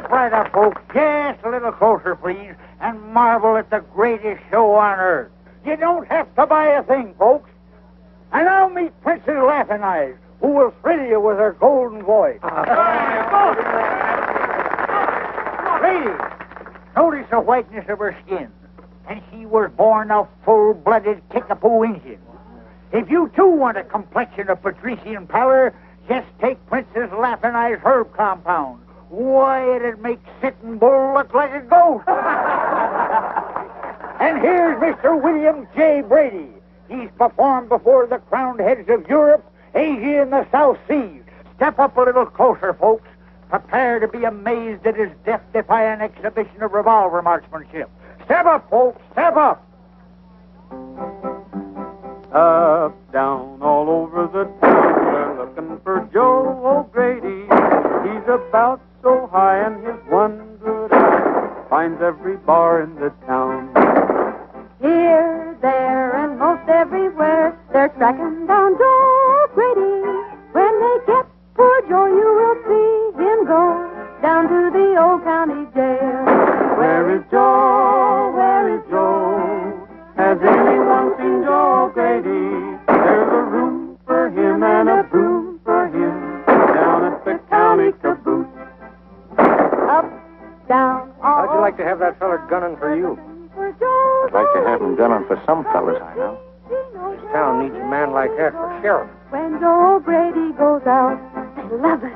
Step right up, folks. Just a little closer, please, and marvel at the greatest show on earth. You don't have to buy a thing, folks. And now meet Princess Laughing Eyes, who will thrill you with her golden voice. Ladies, notice the whiteness of her skin. And she was born a full-blooded kickapoo Indian. If you, too, want a complexion of patrician pallor, just take Princess Laughing Eyes herb compound. Why, it'd make Sitting Bull look like a ghost. And here's Mr. William J. Brady. He's performed before the crowned heads of Europe, Asia, and the South Seas. Step up a little closer, folks. Prepare to be amazed at his death-defying exhibition of revolver marksmanship. Step up, folks. Step up. Up, down, all over the town, they're looking for Joe O'Grady. He's about so high, and his one good eye finds every bar in the town. Here, there, and most everywhere, they're tracking down Joe O'Grady. When they get poor Joe, you will see him go down to the old county jail. Where is Joe? Where is Joe? Has anyone seen Joe O'Grady? There's a room for him and a broom for him down at the county caboose. Up, down, all How'd you like to have that feller gunning for you? I'd like to have him gunning for some fellas I know. This town needs a man like that for sheriff. When Joe O'Grady goes out, I love it.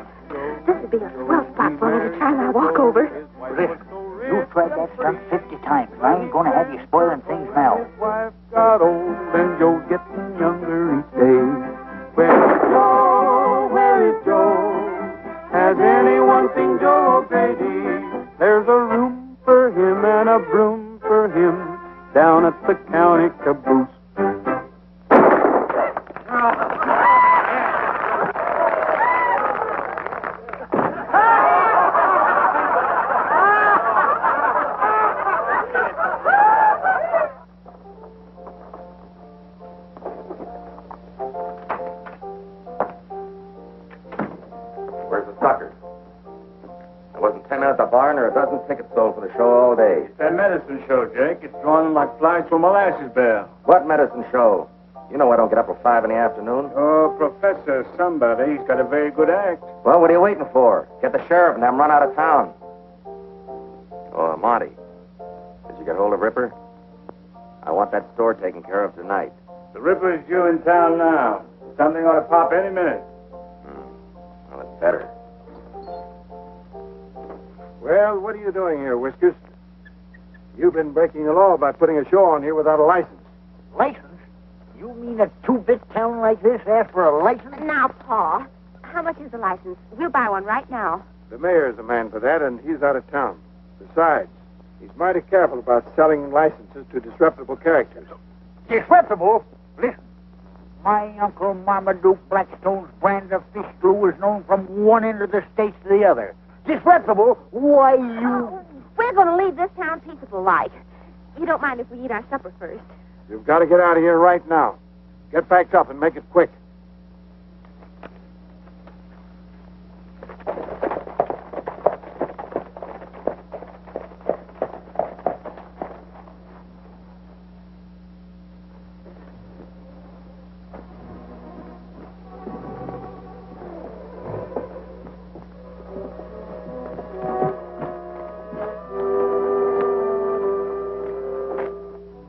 This would be a swell spot for me to try my walkover. Listen, you've tried that stunt 50 times, and I ain't going to have you spoiling things now. His wife got old and Joe's getting younger each day. Where is Joe? Where is Joe? Has anyone seen Joe O'Grady? There's a room for him and a broom for him down at the county caboose. Where's the suckers? There wasn't 10 men at the barn or a dozen tickets sold for the show all day. It's that medicine show, Jake. It's drawing them like flies to a molasses barrel. What medicine show? You know I don't get up till 5 in the afternoon. Oh, Professor somebody. He's got a very good act. Well, what are you waiting for? Get the sheriff and have him run out of town. Oh, Monte. Did you get hold of Ripper? I want that store taken care of tonight. The Ripper's due in town now. Something ought to pop any minute. Well, it's better. Well, what are you doing here, Whiskers? You've been breaking the law by putting a show on here without a license. License? You mean a two-bit town like this asks for a license? Now, Pa, how much is the license? We'll buy one right now. The mayor's the man for that, and he's out of town. Besides, he's mighty careful about selling licenses to disreputable characters. Disreputable? Listen, my Uncle Marmaduke Blackstone's brand of fish glue is known from one end of the states to the other. Disreputable? Why, you... We're going to leave this town peaceable like. You don't mind if we eat our supper first? You've got to get out of here right now. Get backed up and make it quick.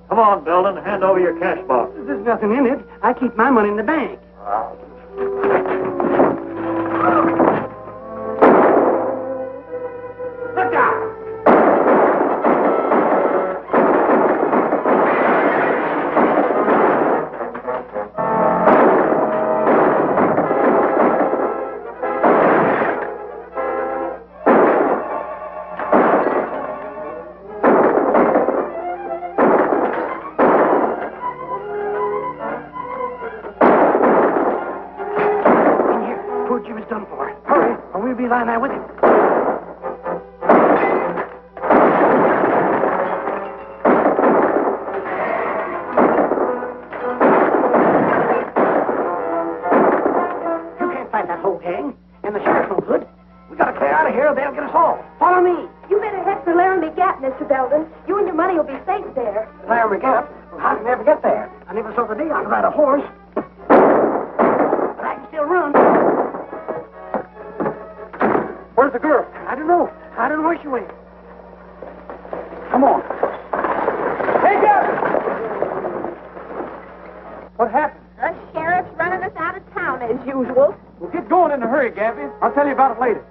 Come on, Belden. Hand over your cash box. There's nothing in it. I keep my money in the bank. Look out! Line there with him. You can't fight that whole gang, and the sheriff's no good. We gotta clear out of here or they'll get us all. Follow me. You better head for Laramie Gap, Mr. Belden. You and your money will be safe there. Laramie Gap? Well, how can I ever get there? I never saw the day I could ride a horse. But I can still run. Where's the girl? I don't know. I don't know where she went. Come on. Hey, Gabby! What happened? The sheriff's running us out of town as usual. Well, get going in a hurry, Gabby. I'll tell you about it later.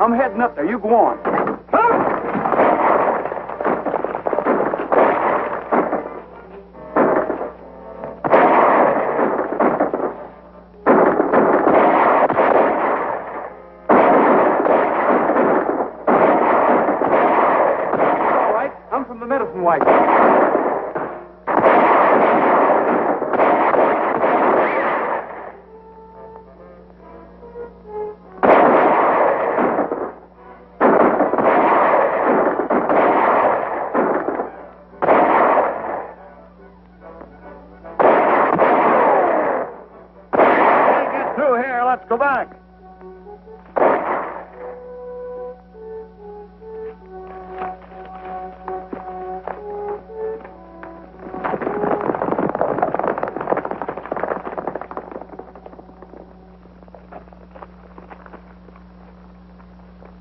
I'm heading up there. You go on. All right. I'm from the Medicine White. Go back.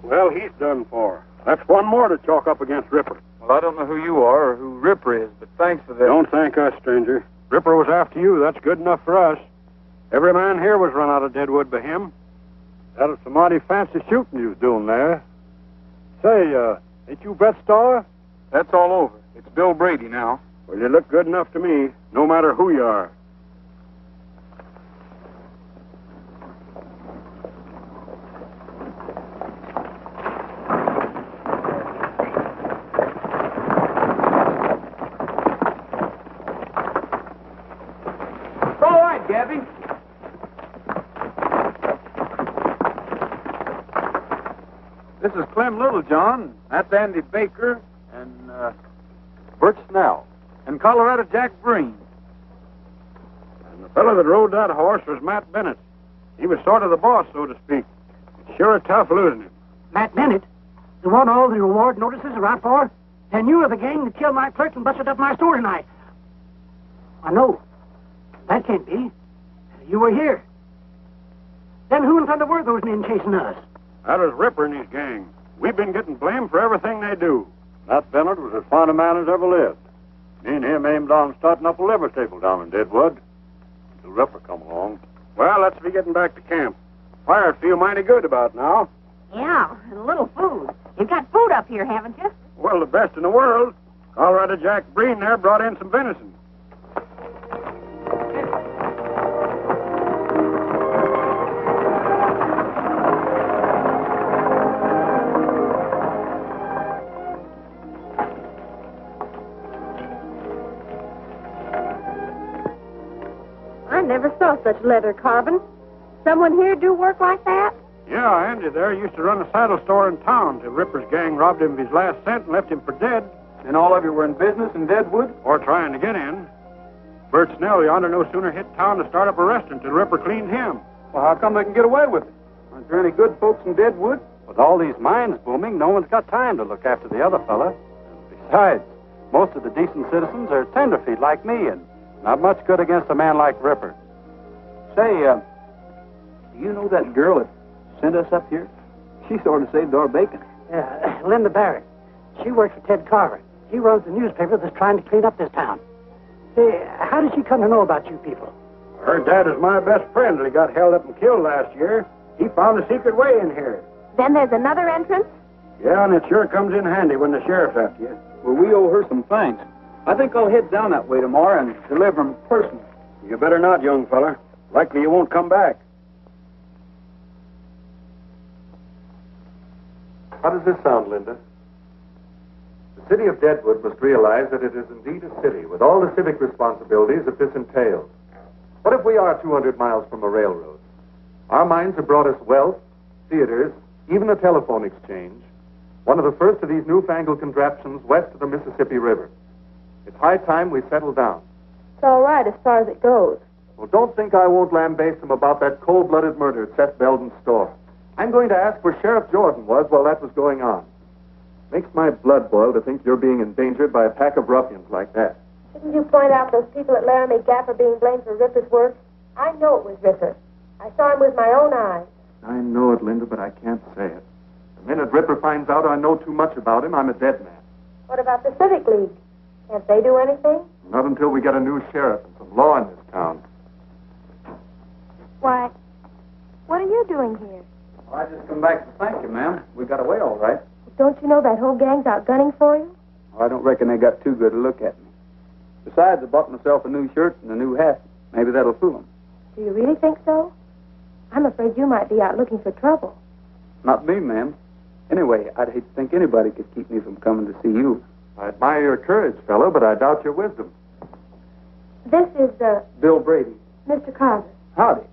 Well, he's done for. That's one more to chalk up against Ripper. Well, I don't know who you are or who Ripper is, but thanks for that. Don't thank us, stranger. Ripper was after you. That's good enough for us. Every man here was run out of Deadwood by him. That was some mighty fancy shooting you was doing there. Say, ain't you Brett Starr? That's all over. It's Bill Brady now. Well, you look good enough to me, no matter who you are. It's all right, Gabby. This is Clem Littlejohn. That's Andy Baker and Bert Snell. and Colorado Jack Green. And the fellow that rode that horse was Matt Bennett. He was sort of the boss, so to speak. Sure tough losing him. Matt Bennett? The one all the reward notices are out for? Then you are the gang that killed my clerk and busted up my store tonight. I know. That can't be. You were here. Then who in thunder were those men chasing us? That was Ripper and his gang. We've been getting blamed for everything they do. That Bennett was as fine a man as ever lived. Me and him aimed on starting up a liver stable down in Deadwood. Until Ripper come along. Well, let's be getting back to camp. Fire'd feel mighty good about now. Yeah, and a little food. You've got food up here, haven't you? Well, the best in the world. Colorado Jack Green there brought in some venison. I never saw such leather carving. Someone here do work like that? Yeah, Andy there used to run a saddle store in town till Ripper's gang robbed him of his last cent and left him for dead. And all of you were in business in Deadwood? Or trying to get in. Bert Snell yonder no sooner hit town to start up a restaurant till Ripper cleaned him. Well, how come they can get away with it? Aren't there any good folks in Deadwood? With all these mines booming, no one's got time to look after the other fella. Besides, most of the decent citizens are tenderfeet like me, and not much good against a man like Ripper. Say, do you know that girl that sent us up here? She sort of saved our bacon. Yeah, Linda Barrett. She works for Ted Carver. He runs the newspaper that's trying to clean up this town. Say, how did she come to know about you people? Her dad is my best friend till he got held up and killed last year. He found a secret way in here. Then there's another entrance? Yeah, and it sure comes in handy when the sheriff's after you. Well, we owe her some thanks. I think I'll head down that way tomorrow and deliver them personally. You better not, young fella. Likely you won't come back. How does this sound, Linda? The city of Deadwood must realize that it is indeed a city with all the civic responsibilities that this entails. What if we are 200 miles from a railroad? Our mines have brought us wealth, theaters, even a telephone exchange, one of the first of these newfangled contraptions west of the Mississippi River. It's high time we settle down. It's all right as far as it goes. Well, don't think I won't lambaste them about that cold-blooded murder at Seth Belden's store. I'm going to ask where Sheriff Jordan was while that was going on. Makes my blood boil to think you're being endangered by a pack of ruffians like that. Didn't you point out those people at Laramie Gap are being blamed for Ripper's work? I know it was Ripper. I saw him with my own eyes. I know it, Linda, but I can't say it. The minute Ripper finds out I know too much about him, I'm a dead man. What about the Civic League? Can't they do anything? Not until we get a new sheriff and some law in this town. Why, what are you doing here? Well, I just come back to thank you, ma'am. We got away all right. Don't you know that whole gang's out gunning for you? Well, I don't reckon they got too good a look at me. Besides, I bought myself a new shirt and a new hat. Maybe that'll fool them. Do you really think so? I'm afraid you might be out looking for trouble. Not me, ma'am. Anyway, I'd hate to think anybody could keep me from coming to see you. I admire your courage, fellow, but I doubt your wisdom. This is, Bill Brady. Mr. Carver. Howdy.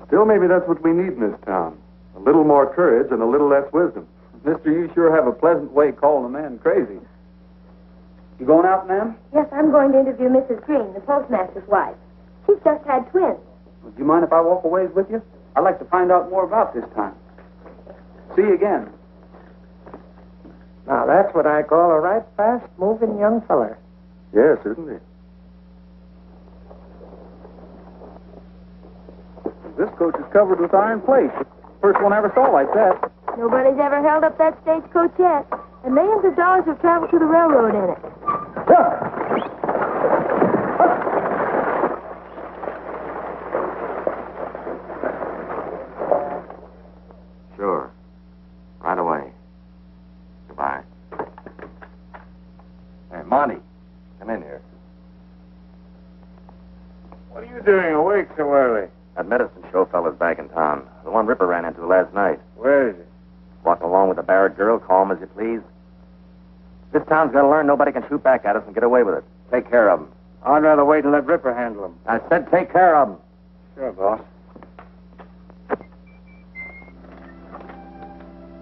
Still, maybe that's what we need in this town. A little more courage and a little less wisdom. Mister, you sure have a pleasant way calling a man crazy. You going out, ma'am? Yes, I'm going to interview Mrs. Green, the postmaster's wife. She's just had twins. Would you mind if I walk a ways with you? I'd like to find out more about this time. See you again. Now, that's what I call a right fast-moving young feller. Yes, isn't he? This coach is covered with iron plate. First one I ever saw like that. Nobody's ever held up that stagecoach yet. And millions of dollars have traveled to the railroad in it. Sure. Right away. Goodbye. Hey, Monte, come in here. What are you doing awake so early? That medicine show fella's back in town. The one Ripper ran into last night. Where is he? Walking along with the Barrett girl, calm as you please. This town's got to learn nobody can shoot back at us and get away with it. Take care of them. I'd rather wait and let Ripper handle him. I said take care of them. Sure, boss.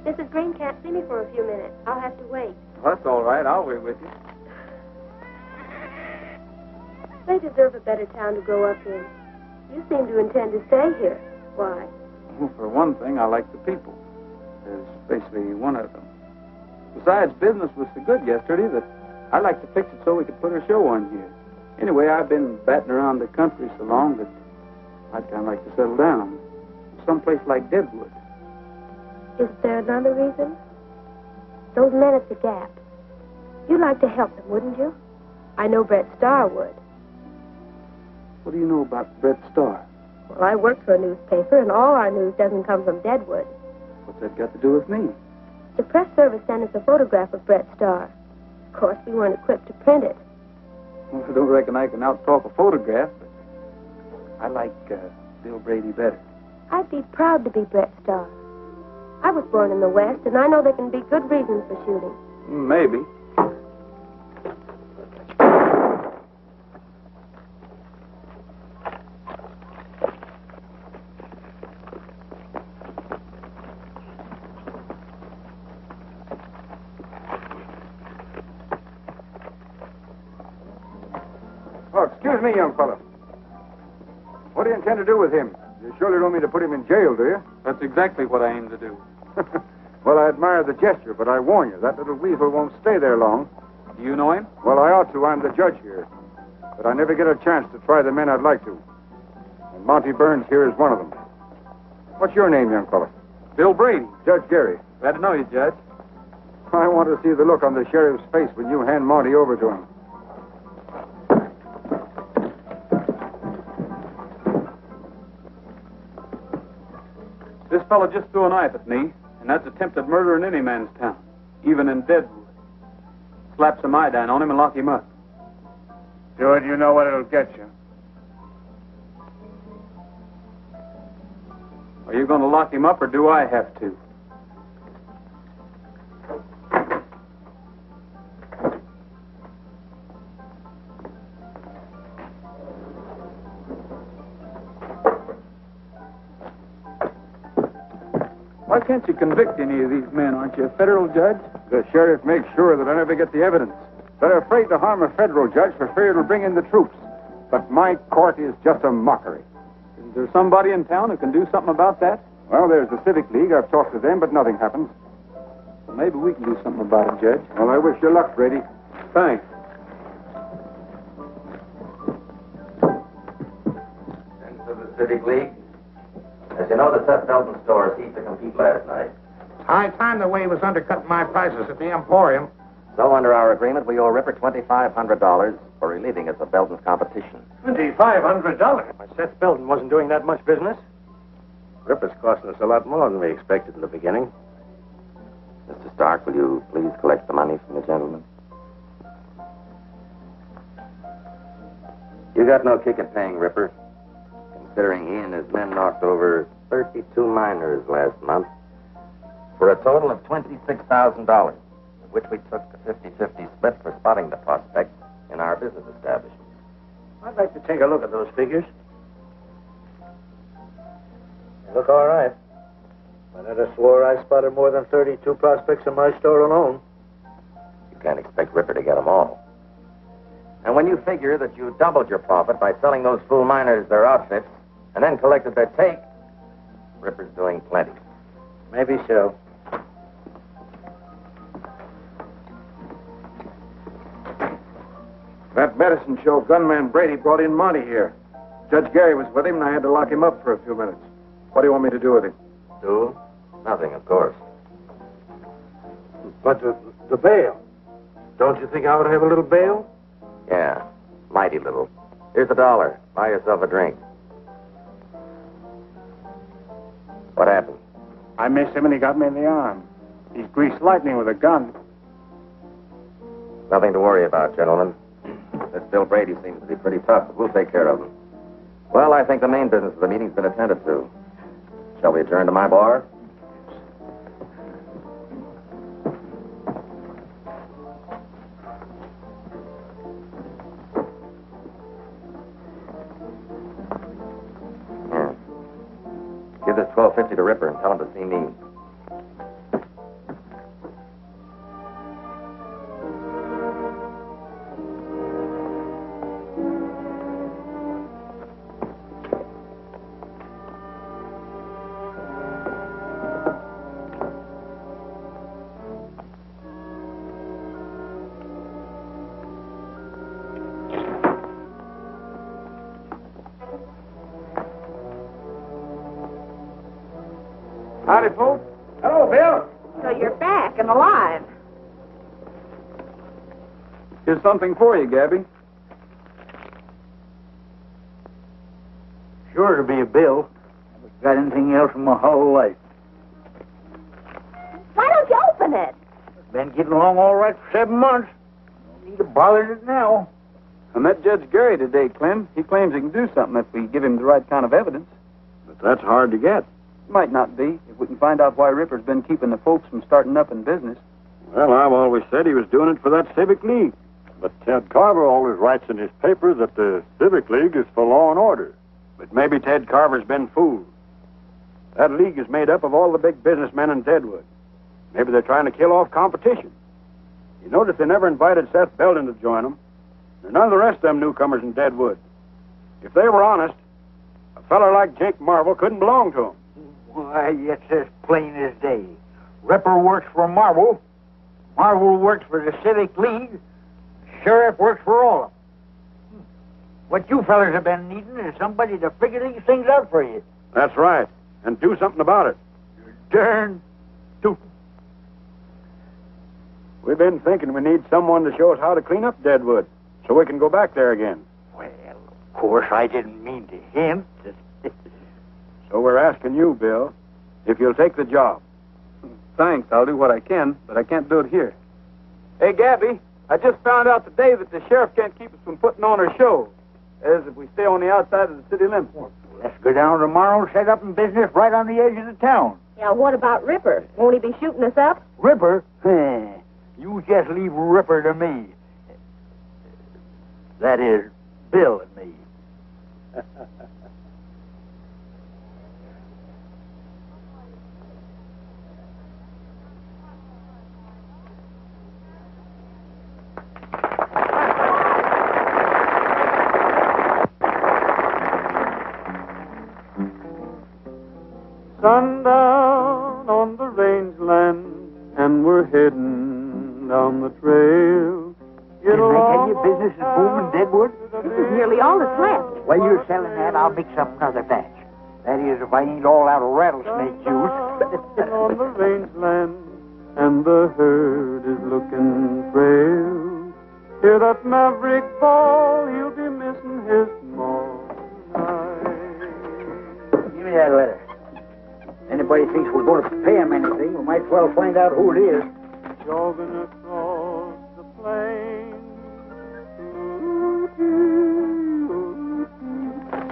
Mrs. Green can't see me for a few minutes. I'll have to wait. Well, that's all right. I'll wait with you. They deserve a better town to grow up in. You seem to intend to stay here. Why? Well, for one thing, I like the people. Especially one of them. Besides, business was so good yesterday that I like to fix it so we could put a show on here. Anyway, I've been batting around the country so long that I'd kind of like to settle down. Someplace like Deadwood. Is there another reason? Those men at the Gap. You'd like to help them, wouldn't you? I know Brett Starr would. What do you know about Brett Starr? Well, I work for a newspaper, and all our news doesn't come from Deadwood. What's that got to do with me? The press service sent us a photograph of Brett Starr. Of course, we weren't equipped to print it. Well, I don't reckon I can out-talk a photograph, but I like Bill Brady better. I'd be proud to be Brett Starr. I was born in the West, and I know there can be good reasons for shooting. Maybe. Oh, excuse me, young fella. What do you intend to do with him? You surely don't mean to put him in jail, do you? That's exactly what I aim to do. Well, I admire the gesture, but I warn you, that little weasel won't stay there long. Do you know him? Well, I ought to. I'm the judge here. But I never get a chance to try the men I'd like to. And Monty Burns here is one of them. What's your name, young fella? Bill Brady. Judge Gary. Glad to know you, Judge. I want to see the look on the sheriff's face when you hand Monty over to him. This fellow just threw a knife at me, and that's attempted murder in any man's town, even in Deadwood. Slap some iodine on him and lock him up. Do it, you know what it'll get you. Are you going to lock him up, or do I have to? Why can't you convict any of these men? Aren't you a federal judge? The sheriff makes sure that I never get the evidence. They're afraid to harm a federal judge for fear it'll bring in the troops. But my court is just a mockery. Is there somebody in town who can do something about that? Well, there's the Civic League. I've talked to them, but nothing happens. Well, maybe we can do something about it, Judge. Well, I wish you luck, Brady. Thanks. Into the Civic League. As you know, the Seth Belden store ceased to compete last night. High time the way he was undercutting my prices at the Emporium. So, under our agreement, we owe Ripper $2,500 for relieving us of Belden's competition. $2,500? Why, Seth Belden wasn't doing that much business. Ripper's costing us a lot more than we expected in the beginning. Mr. Stark, will you please collect the money from the gentleman? You got no kick at paying Ripper, considering he and his men knocked over 32 miners last month for a total of $26,000. Which we took the 50-50 split for spotting the prospect in our business establishment. I'd like to take a look at those figures. They look all right. I never swore I spotted more than 32 prospects in my store alone. You can't expect Ripper to get them all. And when you figure that you doubled your profit by selling those fool miners their outfits and then collected their take, Ripper's doing plenty. Maybe so. That medicine show gunman Brady brought in Monte here. Judge Gary was with him, and I had to lock him up for a few minutes. What do you want me to do with him? Do? Nothing, of course. But the bail. Don't you think I ought to have a little bail? Yeah, mighty little. Here's $1. Buy yourself a drink. What happened? I missed him and he got me in the arm. He's greased lightning with a gun. Nothing to worry about, gentlemen. This Bill Brady seems to be pretty tough, but we'll take care of him. Well, I think the main business of the meeting's been attended to. Shall we adjourn to my bar? Here. Give this $12.50 to Ripper and tell him to see me. Howdy, folks. Hello, Bill. So you're back and alive. Here's something for you, Gabby. Sure to be a bill. Haven't got anything else in my whole life. Why don't you open it? Been getting along all right for 7 months. No need to bother it now. I met Judge Gary today, Clem. He claims he can do something if we give him the right kind of evidence. But that's hard to get. Might not be, if we can find out why Ripper's been keeping the folks from starting up in business. Well, I've always said he was doing it for that Civic League. But Ted Carver always writes in his paper that the Civic League is for law and order. But maybe Ted Carver's been fooled. That league is made up of all the big businessmen in Deadwood. Maybe they're trying to kill off competition. You notice they never invited Seth Belden to join them. And none of the rest of them newcomers in Deadwood. If they were honest, a feller like Jake Marvel couldn't belong to them. Why, it's as plain as day. Ripper works for Marvel. Marvel works for the Civic League. Sheriff works for all of them. What you fellas have been needing is somebody to figure these things out for you. That's right. And do something about it. Darn tootin'. We've been thinking we need someone to show us how to clean up Deadwood so we can go back there again. Well, of course, I didn't mean to hint. So we're asking you, Bill, if you'll take the job. Thanks, I'll do what I can, but I can't do it here. Hey, Gabby, I just found out today that the sheriff can't keep us from putting on our show, as if we stay on the outside of the city limits. Let's go down tomorrow and set up in business right on the edge of the town. Yeah, what about Ripper? Won't he be shooting us up? Ripper? You just leave Ripper to me. That is, Bill and me. Sundown on the rangeland, and we're heading down the trail. Didn't I tell you business is booming Deadwood? This is nearly all that's left. While you're selling that, I'll mix up another batch. That is, if I ain't all out of rattlesnake juice. On the rangeland, and the herd is looking frail. Hear that maverick ball, he'll be missing his small night. Give me that letter. Anybody thinks we're going to pay him anything, we might as well find out who it is. Jogging across the plain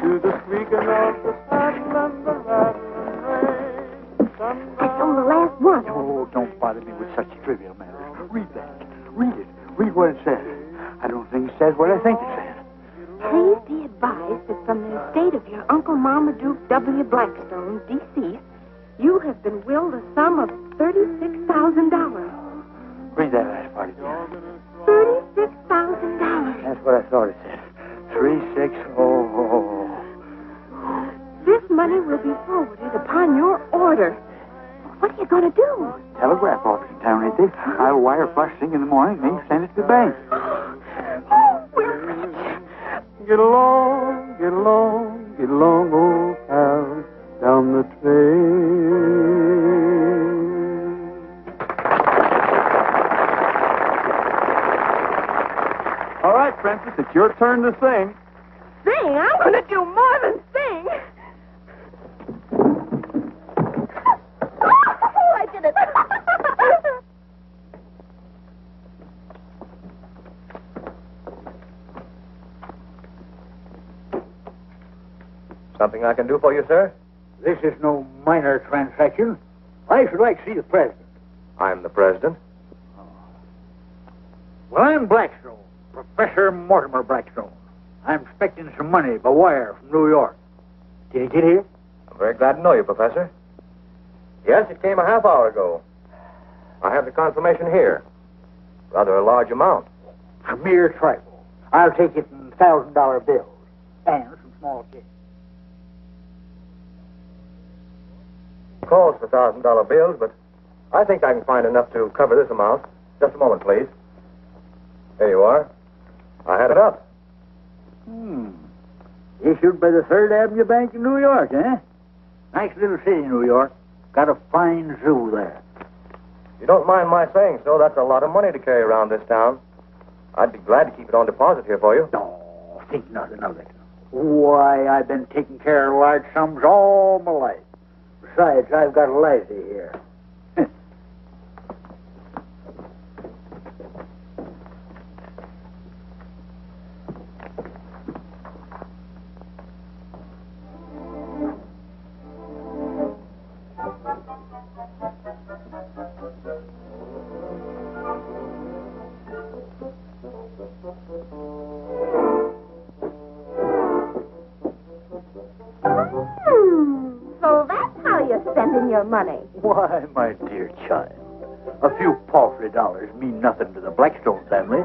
to the squeaking of the saddle and the rattling rein. That's on the last one. Oh, don't bother me with such trivial matters. Read that. Read it. Read what it says. I don't think it says what I think it says. Please be advised that from the estate of your Uncle Marmaduke W. Blackstone, deceased, you have been willed a sum of $36,000. Read that last part again. $36,000. That's what I thought it said. 3600. This money will be forwarded upon your order. What are you going to do? Telegraph office in town, ain't they? I'll wire first thing in the morning, then send it to the bank. Oh, we're rich. Get along, get along, get along, old pal, down the trail. All right, Princess, it's your turn to sing. Sing? I'm going to do more than sing. Oh, I did it. Something I can do for you, sir? This is no minor transaction. I should like to see the president. I'm the president. Well, I'm Blackstone, Professor Mortimer Blackstone. I'm expecting some money by wire from New York. Did it get here? I'm very glad to know you, Professor. Yes, it came a half hour ago. I have the confirmation here. Rather a large amount. A mere trifle. I'll take it in $1,000 bills and some small change. Calls for $1,000 bills, but I think I can find enough to cover this amount. Just a moment, please. There you are. I had it up. Issued by the Third Avenue Bank in New York, eh? Nice little city, New York. Got a fine zoo there. If you don't mind my saying so, that's a lot of money to carry around this town. I'd be glad to keep it on deposit here for you. No, think nothing of it. Why, I've been taking care of large sums all my life. Besides, I've got a lassie here. So that's how you're spending your money. Why, my dear child, a few paltry dollars mean nothing to the Blackstone family.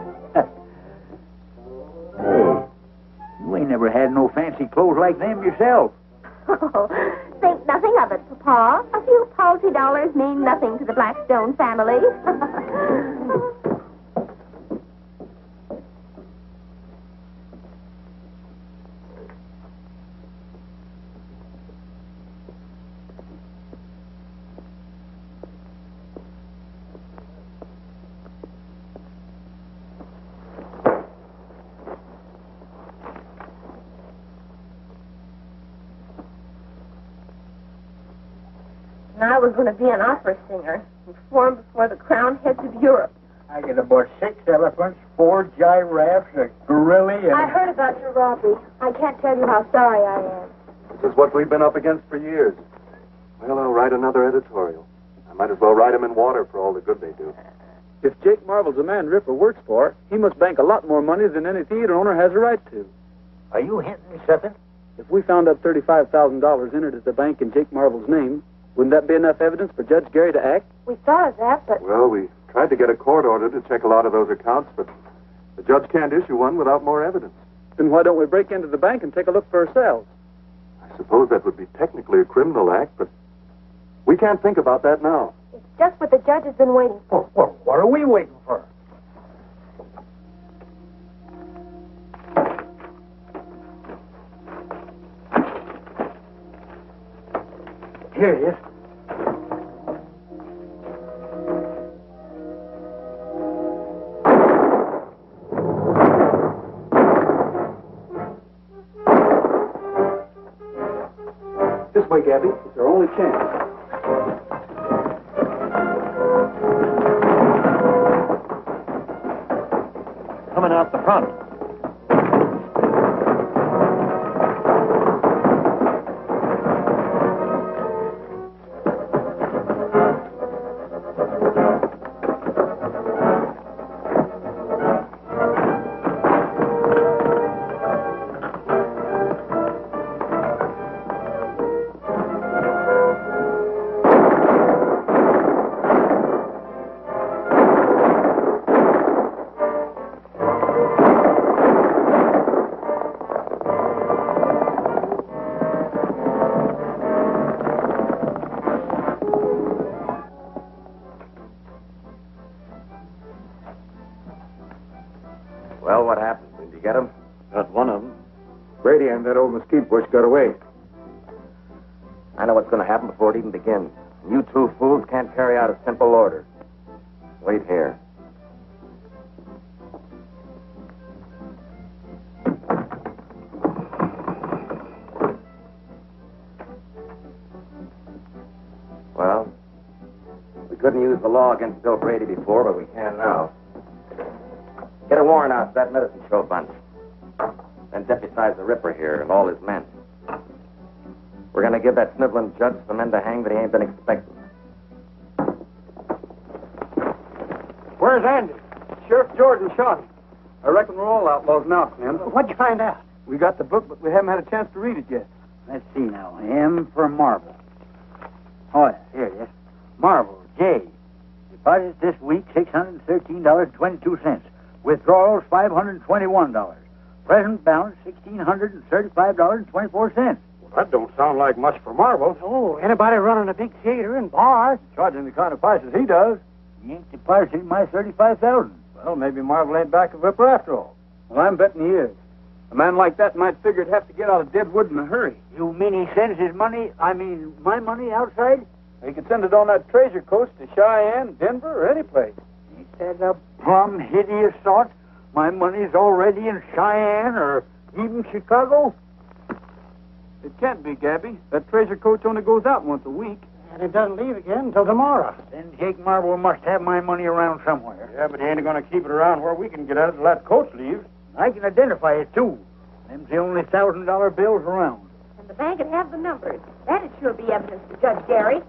Hey, you ain't never had no fancy clothes like them yourself. Oh, think nothing of it, Papa. A few paltry dollars mean nothing to the Blackstone family. I was going to be an opera singer and perform before the crowned heads of Europe. I get about 6 elephants, 4 giraffes, a gorilla, and... I heard about your robbery. I can't tell you how sorry I am. This is what we've been up against for years. Well, I'll write another editorial. I might as well write them in water for all the good they do. If Jake Marvel's a man Ripper works for, he must bank a lot more money than any theater owner has a right to. Are you hinting something? If we found out $35,000 entered at the bank in Jake Marvel's name, wouldn't that be enough evidence for Judge Gary to act? We thought of that, but... Well, we tried to get a court order to check a lot of those accounts, but the judge can't issue one without more evidence. Then why don't we break into the bank and take a look for ourselves? I suppose that would be technically a criminal act, but we can't think about that now. It's just what the judge has been waiting for. Well, what are we waiting for? Here it is. This way, Gabby. It's our only chance. Coming out the front. Well, what happened? Did you get him? Got one of them. Brady and that old mesquite bush got away. I know what's going to happen before it even begins. You two fools can't carry out a simple order. Wait here. Well, we couldn't use the law against Bill Brady before, but we can now. Get a warrant out for that medicine show bunch. Then deputize the Ripper here and all his men. We're going to give that sniveling judge some men to hang that he ain't been expecting. Where's Andy? Sheriff Jordan shot him. I reckon we're all outlaws now, Clem. What'd you find out? We got the book, but we haven't had a chance to read it yet. Let's see now. M for Marble. Oh, yeah, here it is. Marble, J. Deposit this week, $613.22. Withdrawals, $521. Present balance, $1,635.24. Well, that don't sound like much for Marvel. Oh, anybody running a big theater and bar? Charging the kind of prices he does. He ain't depositing my $35,000. Well, maybe Marvel ain't back of Ripper after all. Well, I'm betting he is. A man like that might figure he'd have to get out of Deadwood in a hurry. You mean he sends his money, my money outside? He could send it on that treasure coach to Cheyenne, Denver, or any place. Ain't that a plumb hideous thought? My money's already in Cheyenne or even Chicago? It can't be, Gabby. That treasure coach only goes out once a week. And it doesn't leave again until tomorrow. Then Jake Marble must have my money around somewhere. Yeah, but he ain't going to keep it around where we can get at it till that coach leaves. I can identify it, too. Them's the only $1,000 bills around. And the bank would have the numbers. That'd sure be evidence to Judge Gary.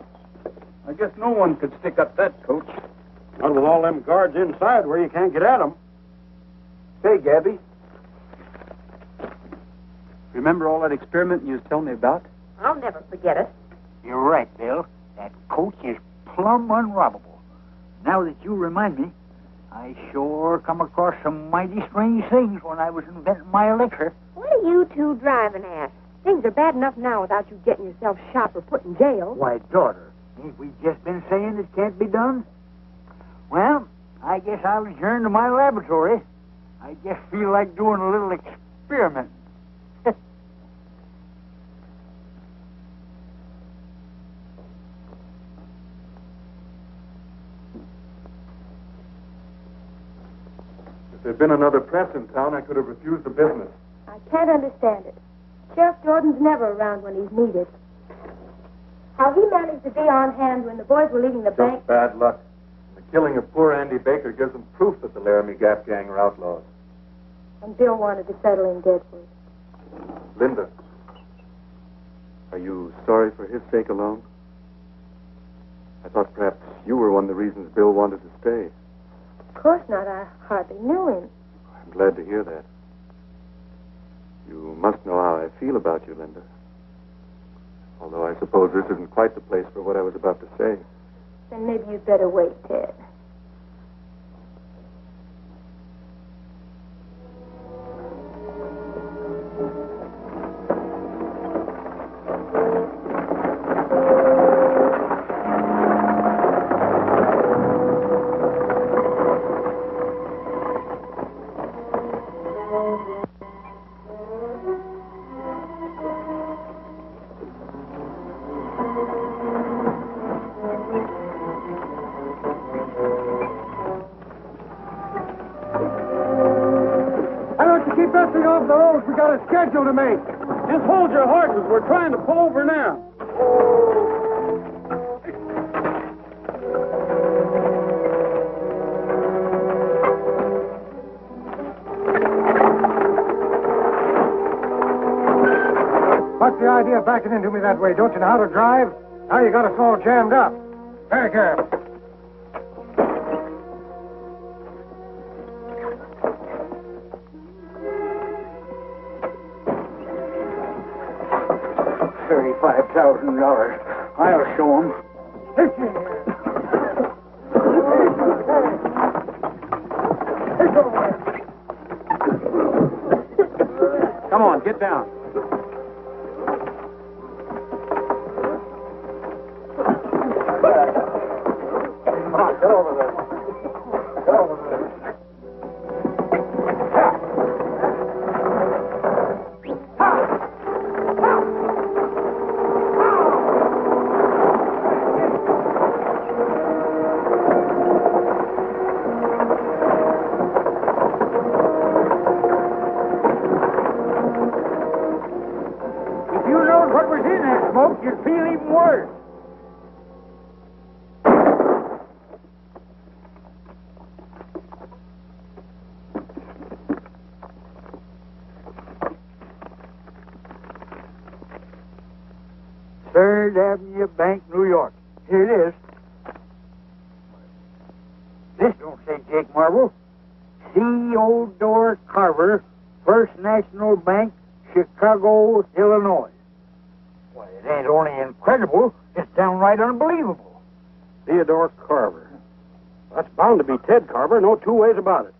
I guess no one could stick up that coach. Not with all them guards inside where you can't get at them. Say, Gabby. Remember all that experiment you was telling me about? I'll never forget it. You're right, Bill. That coach is plumb unrobbable. Now that you remind me, I sure come across some mighty strange things when I was inventing my elixir. What are you two driving at? Things are bad enough now without you getting yourself shot or put in jail. Why, daughter, ain't we just been saying it can't be done? Well, I guess I'll adjourn to my laboratory. I just feel like doing a little experiment. If there'd been another press in town, I could have refused the business. I can't understand it. Sheriff Jordan's never around when he's needed. How he managed to be on hand when the boys were leaving the bank... Just bad luck. The killing of poor Andy Baker gives them proof that the Laramie Gap gang are outlaws. And Bill wanted to settle in Deadwood. Linda, are you sorry for his sake alone? I thought perhaps you were one of the reasons Bill wanted to stay. Of course not. I hardly knew him. I'm glad to hear that. You must know how I feel about you, Linda. Although I suppose this isn't quite the place for what I was about to say. Then maybe you'd better wait, Ted. We got a schedule to make. Just hold your horses. We're trying to pull over now. What's the idea of backing into me that way? Don't you know how to drive? Now you got us all jammed up. Very careful. $35,000. I'll show 'em. Come on, get down. Come on, get over there. Get over there. You'd feel even worse. Third Avenue Bank, New York. Here it is. This don't say Jake Marble. C.O. Carver, First National Bank, Chicago, Illinois. Why, it ain't only incredible, it's downright unbelievable. Theodore Carver. That's bound to be Ted Carver, no two ways about it.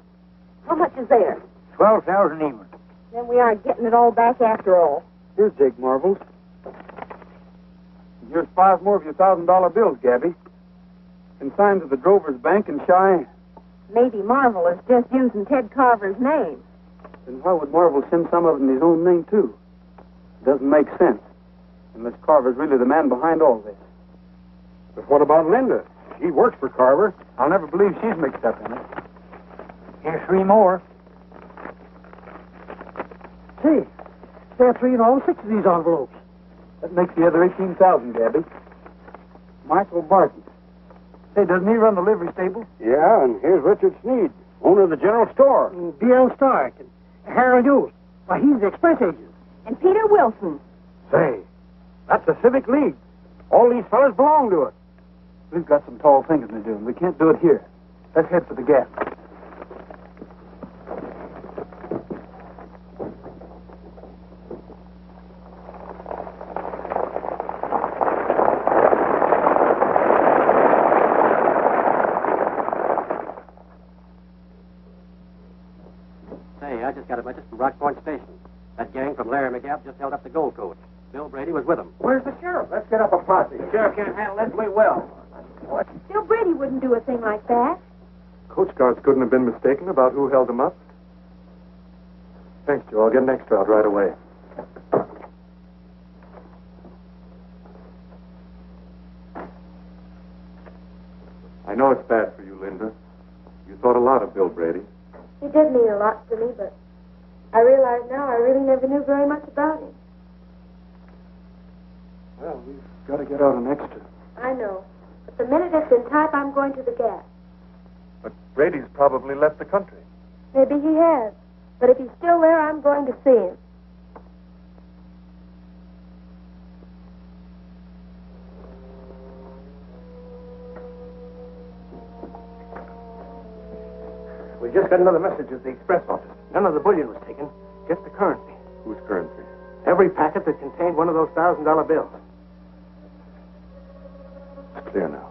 How much is there? 12,000 even. Then we aren't getting it all back after all. Here's Jake Marvel's. Here's 5 more of your $1,000 bills, Gabby. Consigned to the Drover's Bank in Cheyenne. Maybe Marvel is just using Ted Carver's name. Then why would Marvel send some of it in his own name, too? It doesn't make sense. Unless Carver's really the man behind all this. But what about Linda? She works for Carver. I'll never believe she's mixed up in it. Here's 3 more. Say, there are 3 in all 6 of these envelopes. That makes the other 18,000, Gabby. Michael Barton. Say, doesn't he run the livery stable? Yeah, and here's Richard Sneed, owner of the general store. B.L. Starr and Harolde. Why, he's the express agent. And Peter Wilson. Say, that's the Civic League. All these fellas belong to it. We've got some tall thinking to do, and we can't do it here. Let's head for the Gap. got a message from Rockpoint Station. That gang from Larry McGabb just held up the gold coach. Bill Brady was with them. Where's the sheriff? Let's get up a posse. The sheriff can't handle this way well. What? Bill Brady wouldn't do a thing like that. Coast guards couldn't have been mistaken about who held them up. Thanks, Joe. I'll get an extra out right away. I know it's bad for you, Linda. You thought a lot of Bill Brady. He did mean a lot to me, but I realize now I really never knew very much about him. Well, we've got to get out an extra. I know. But the minute it's in type, I'm going to the Gap. But Brady's probably left the country. Maybe he has. But if he's still there, I'm going to see him. We just got another message at the express office. None of the bullion was taken, just the currency. Whose currency? Every packet that contained one of those $1,000 bills. It's clear now.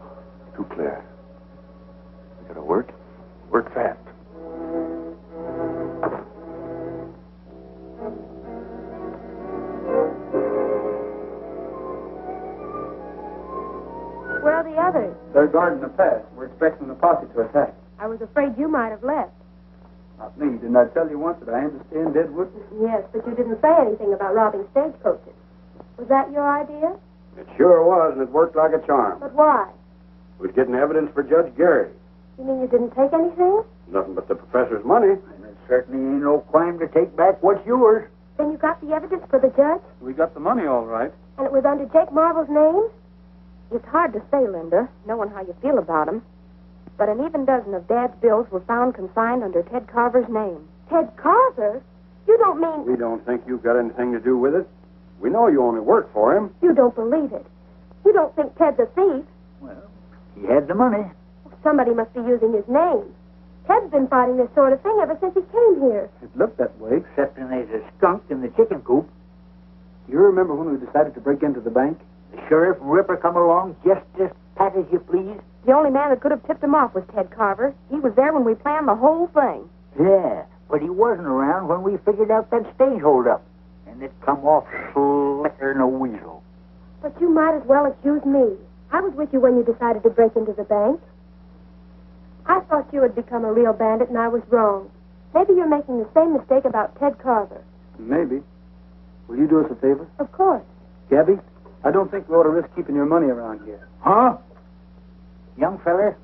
Too clear. We gotta work. Work fast. Where are the others? They're guarding the pass. We're expecting the posse to attack. I was afraid you might have left. Not me. Didn't I tell you once that I understand Deadwood? Yes, but you didn't say anything about robbing stagecoaches. Was that your idea? It sure was, and it worked like a charm. But why? We're getting evidence for Judge Gary. You mean you didn't take anything? Nothing but the professor's money. And there certainly ain't no crime to take back what's yours. Then you got the evidence for the judge? We got the money all right. And it was under Jake Marvel's name? It's hard to say, Linda, knowing how you feel about him. But an even dozen of Dad's bills were found consigned under Ted Carver's name. Ted Carver? You don't mean... We don't think you've got anything to do with it. We know you only work for him. You don't believe it. You don't think Ted's a thief. Well, he had the money. Somebody must be using his name. Ted's been fighting this sort of thing ever since he came here. It looked that way. Excepting there's a skunk in the chicken coop. You remember when we decided to break into the bank? The sheriff and Ripper come along just as pat as you please. The only man that could have tipped him off was Ted Carver. He was there when we planned the whole thing. Yeah, but he wasn't around when we figured out that stage holdup. And it come off slicker than a weasel. But you might as well accuse me. I was with you when you decided to break into the bank. I thought you had become a real bandit, and I was wrong. Maybe you're making the same mistake about Ted Carver. Maybe. Will you do us a favor? Of course. Gabby, I don't think we ought to risk keeping your money around here. Huh? Young feller,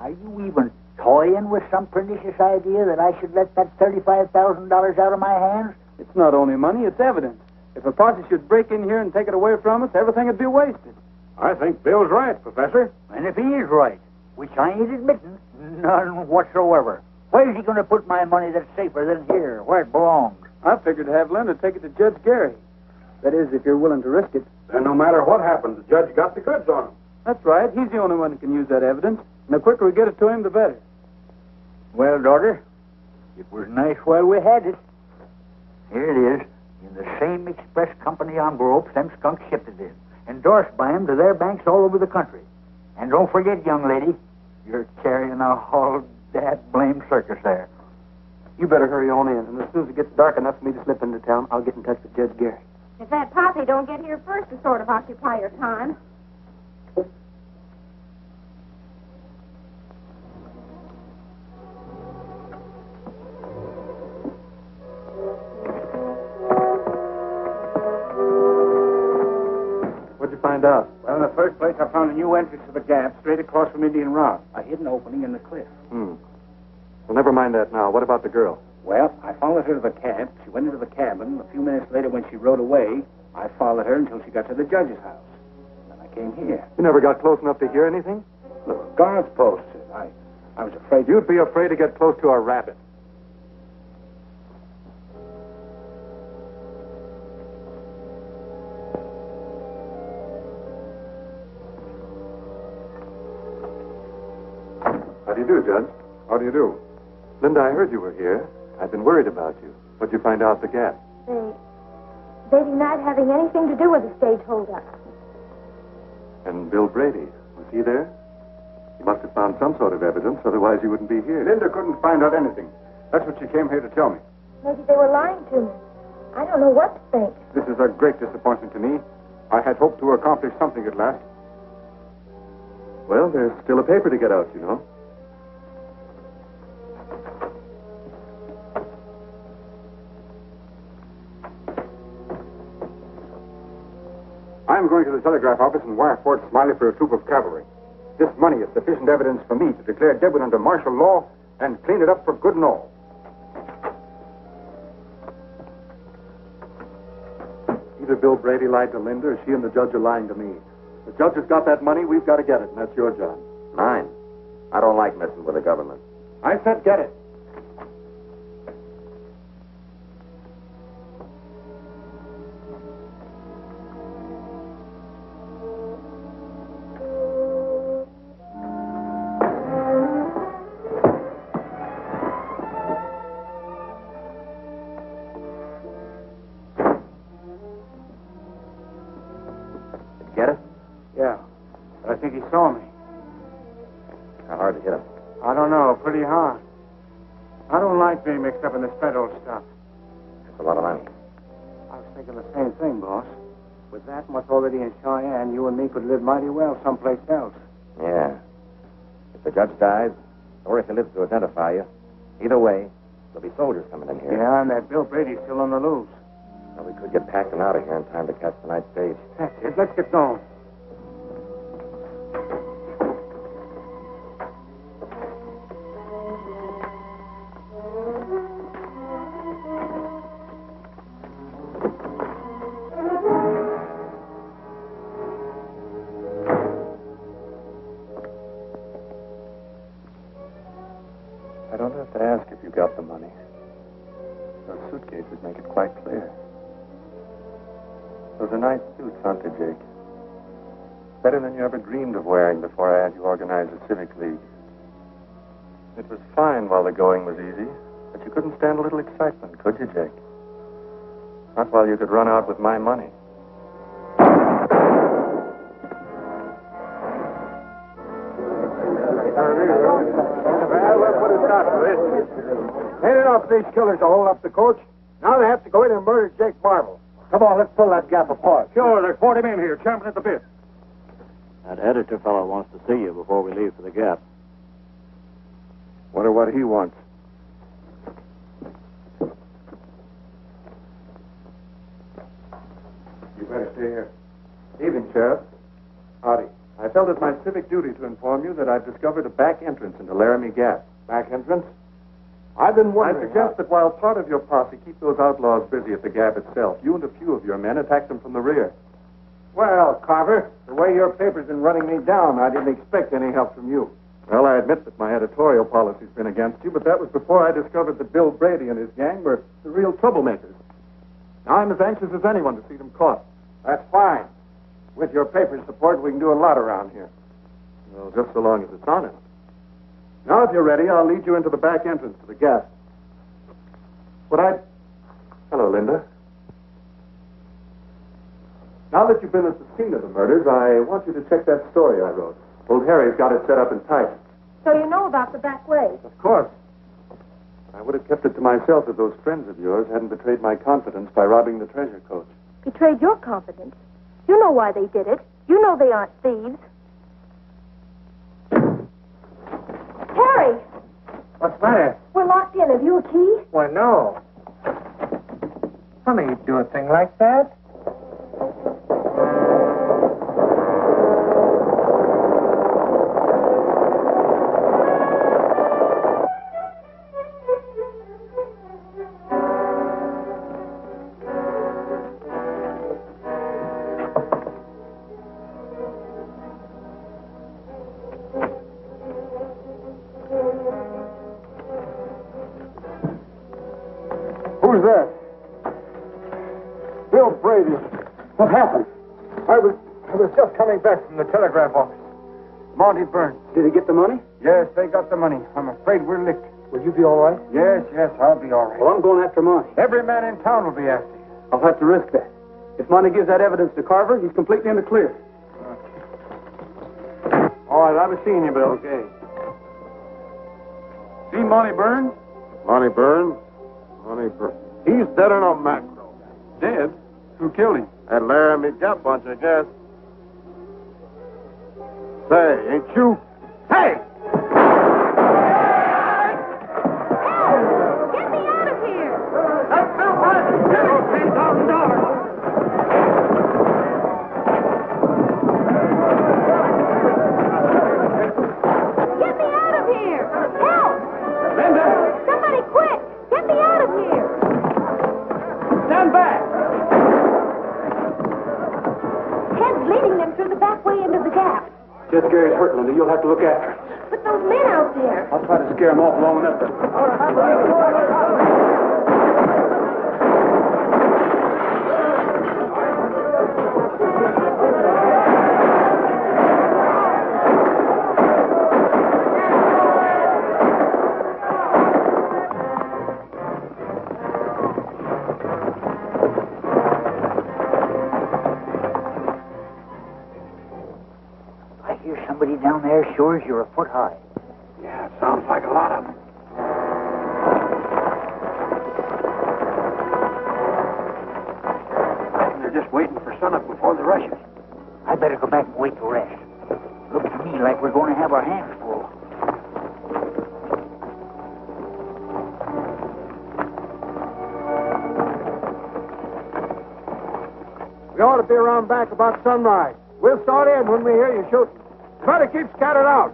are you even toying with some pernicious idea that I should let that $35,000 out of my hands? It's not only money, it's evidence. If a posse should break in here and take it away from us, everything would be wasted. I think Bill's right, Professor. And if he is right, which I ain't admitting, none whatsoever, where's he going to put my money that's safer than here, where it belongs? I figured to have Linda take it to Judge Gary. That is, if you're willing to risk it. Then no matter what happens, the judge got the goods on him. That's right. He's the only one who can use that evidence. And the quicker we get it to him, the better. Well, daughter, it was nice while we had it. Here it is, in the same express company envelopes them skunks shipped it in, endorsed by them to their banks all over the country. And don't forget, young lady, you're carrying a whole that blame circus there. You better hurry on in, and as soon as it gets dark enough for me to slip into town, I'll get in touch with Judge Gary. If that posse don't get here first to sort of occupy your time. What'd you find out? Well, in the first place, I found a new entrance to the Gap straight across from Indian Rock. A hidden opening in the cliff. Well, never mind that now. What about the girl? Well, I followed her to the camp. She went into the cabin. A few minutes later, when she rode away, I followed her until she got to the judge's house. Then I came here. You never got close enough to hear anything? Look, guards posted. I was afraid... You'd be afraid to get close to a rabbit. How do you do, Judge? How do you do? Linda, I heard you were here. I've been worried about you. What'd you find out at the Gap? They denied having anything to do with the stage holdup. And Bill Brady, was he there? He must have found some sort of evidence, otherwise he wouldn't be here. Linda couldn't find out anything. That's what she came here to tell me. Maybe they were lying to me. I don't know what to think. This is a great disappointment to me. I had hoped to accomplish something at last. Well, there's still a paper to get out, you know. I'm going to the telegraph office in wire Fort Smiley for a troop of cavalry. This money is sufficient evidence for me to declare Deadwood under martial law and clean it up for good and all. Either Bill Brady lied to Linda or she and the judge are lying to me. The judge has got that money, we've got to get it, and that's your job. Mine. I don't like messing with the government. I said get it. Get it? Yeah, but I think he saw me. How hard to hit him? I don't know, pretty hard. I don't like being mixed up in this federal stuff. That's a lot of money. I was thinking the same thing, boss. With that much already in Cheyenne, you and me could live mighty well someplace else. Yeah. If the judge dies, or if he lives to identify you, either way, there'll be soldiers coming in here. Yeah, and that Bill Brady's still on the loose. Well, we could get packed and out of here in time to catch the night stage. That's it. Let's get going. I don't have to ask if you got the money. Those suitcases make it quite clear. Those are nice suits, aren't they, Jake? Better than you ever dreamed of wearing before I had you organize a civic league. It was fine while the going was easy, but you couldn't stand a little excitement, could you, Jake? Not while you could run out with my money. Well, we'll put a stop to this. Ain't enough these killers to hold up the coach. Now they have to go in and murder Jake Marble. Come on, let's pull that gap apart. Sure, there's 40 men here, champing at the bit. That editor fellow wants to see you before we leave for the Gap. Wonder what he wants. You better stay here. Evening, Sheriff. Howdy. I felt it my civic duty to inform you that I've discovered a back entrance into Laramie Gap. Back entrance? I've been I wondering. suggest that while part of your posse keep those outlaws busy at the Gap itself, you and a few of your men attack them from the rear. Well, Carver, the way your paper's been running me down, I didn't expect any help from you. Well, I admit that my editorial policy's been against you, but that was before I discovered that Bill Brady and his gang were the real troublemakers. Now I'm as anxious as anyone to see them caught. That's fine. With your paper's support, we can do a lot around here. Well, just so long as it's honest. Now, if you're ready, I'll lead you into the back entrance to the Gap. Hello, Linda. Now that you've been at the scene of the murders, I want you to check that story I wrote. Old Harry's got it set up and tight. So you know about the back way. Of course. I would have kept it to myself if those friends of yours hadn't betrayed my confidence by robbing the treasure coach. Betrayed your confidence. You know why they did it. You know they aren't thieves. Harry! What's the matter? We're locked in. Have you a key? Why, no. Funny you'd do a thing like that. Who's that? Bill Brady. What happened? I was just coming back from the telegraph office. Monte burned. Did he get the money? Yes, they got the money. I'm afraid we're licked. Will you be all right? Yes, I'll be all right. Well, I'm going after Monte. Every man in town will be after you. I'll have to risk that. If Monte gives that evidence to Carver, he's completely in the clear. All right, I was seeing you, Bill. Okay. See Monte Burns? Monty Burns? He's dead in a macro. Dead? Who killed him? That Laramie Gap bunch, I guess. Say, ain't you? Hey! Get me out of here! That's Bill Bradley! Give him $10,000! Get me out of here! Help! Linda! Somebody quick! Get me out of here! Stand back! Ted's leading them through the back way into the gap. Jed Gary's hurt, Linda. You'll have to look after him. But those men out there. I'll try to scare him off long enough to... I hear somebody down there sure as you're a foot high. Yeah, sounds like a lot of them. I think they're just waiting for sunup before they rush us. I better go back and wait to rest. Looks to me like we're going to have our hands full. We ought to be around back about sunrise. We'll start in when we hear you shooting. Try to keep scattered out.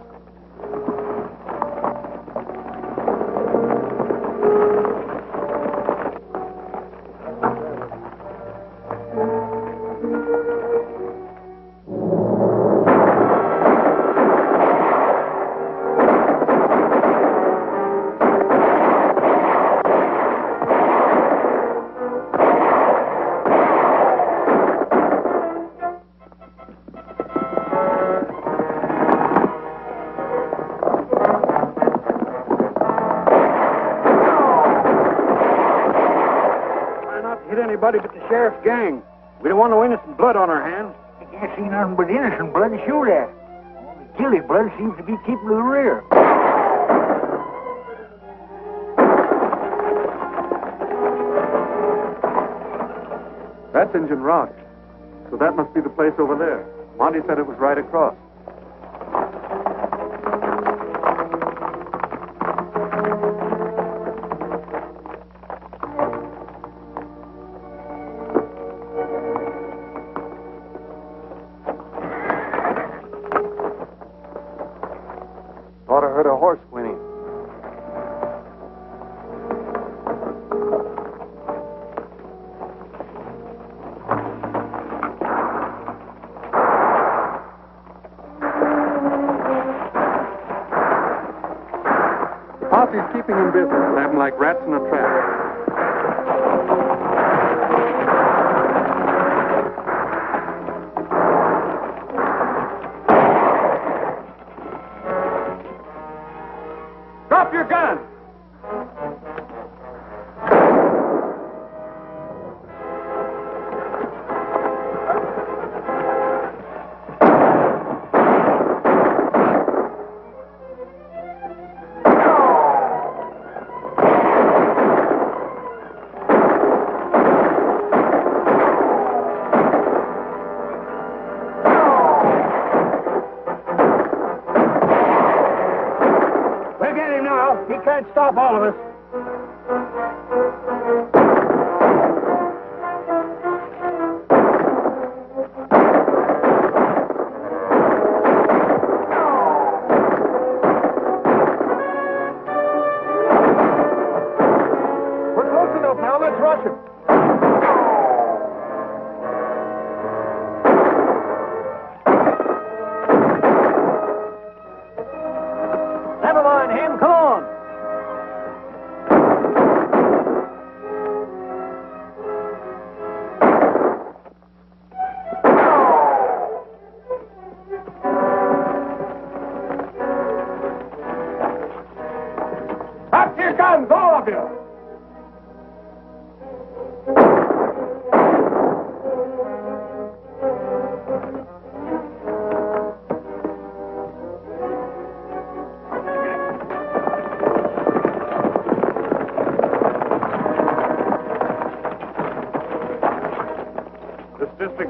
Anybody but the sheriff's gang. We don't want no innocent blood on our hands. I can't see nothing but innocent blood to shoot at. All the guilty blood seems to be keeping to the rear. That's Injun Rock. So that must be the place over there. Monte said it was right across. Thought I heard a horse whinnying. The posse's keeping him busy. They have him like rats in a trap. Drop your gun! We'll get him now. He can't stop all of us. We're close enough now. Let's rush him. Never mind him. Come on. Drop your guns, all of you!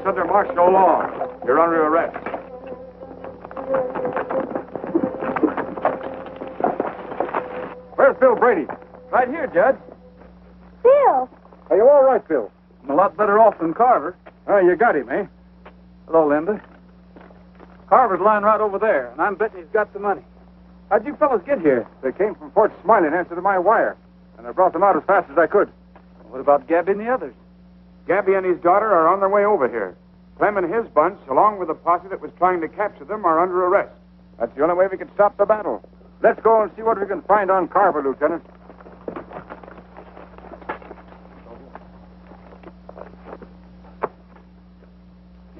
under martial law. You're under arrest. Where's Bill Brady? Right here, Judge. Bill! Are you all right, Bill? I'm a lot better off than Carver. Oh, you got him, eh? Hello, Linda. Carver's lying right over there, and I'm betting he's got the money. How'd you fellas get here? They came from Fort Smiley in answer to my wire, and I brought them out as fast as I could. What about Gabby and the others? Gabby and his daughter are on their way over here. Clem and his bunch, along with the posse that was trying to capture them, are under arrest. That's the only way we can stop the battle. Let's go and see what we can find on Carver, Lieutenant.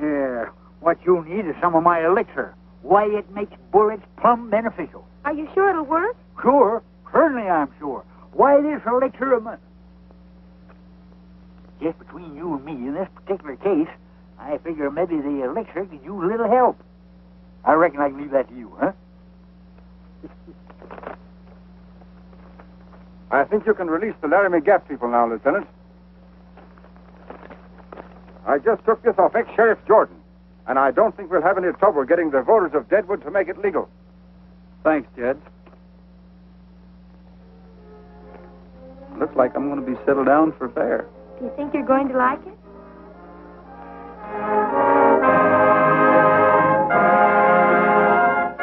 Yeah, what you need is some of my elixir. Why, it makes bullets plumb beneficial. Are you sure it'll work? Sure, certainly I'm sure. Why, this elixir of mine... Just between you and me, in this particular case, I figure maybe the elixir could use a little help. I reckon I can leave that to you, huh? I think you can release the Laramie Gap people now, Lieutenant. I just took this off ex-Sheriff Jordan, and I don't think we'll have any trouble getting the voters of Deadwood to make it legal. Thanks, Judge. Looks like I'm going to be settled down for fair. Do you think you're going to like it?